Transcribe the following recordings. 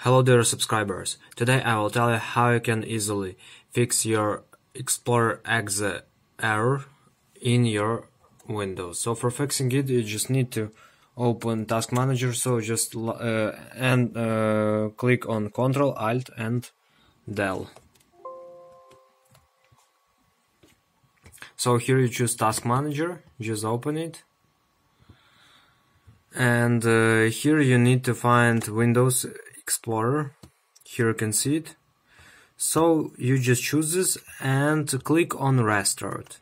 Hello dear subscribers, today I will tell you how you can easily fix your Explorer.exe error in your Windows. So for fixing it, you just need to open Task Manager, so just click on Ctrl, Alt and Del. So here you choose Task Manager, just open it. And here you need to find Windows Explorer. Here you can see it. So you just choose this and click on Restart.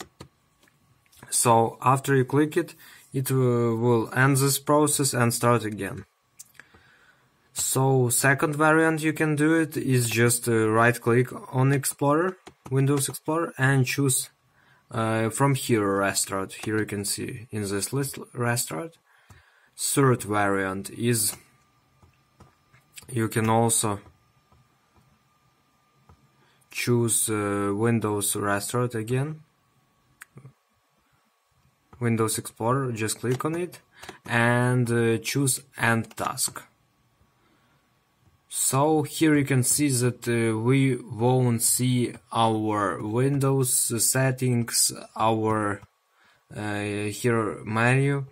So after you click it, it will end this process and start again. So second variant you can do it is just right click on Explorer, Windows Explorer, and choose from here Restart. Here you can see in this list Restart. Third variant is you can also choose Windows Restart again, Windows Explorer, just click on it and choose End Task. So here you can see that we won't see our Windows settings, our here menu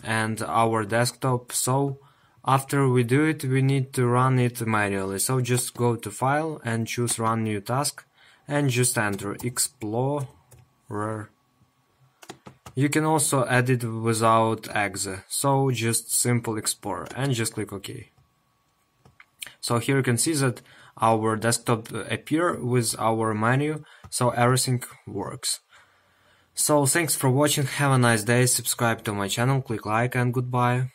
and our desktop. So after we do it, we need to run it manually. So just go to File and choose Run New Task and just enter Explorer. You can also edit without exe, so just simple Explorer and just click OK. So here you can see that our desktop appear with our menu, so everything works. So thanks for watching, have a nice day, subscribe to my channel, click like and goodbye.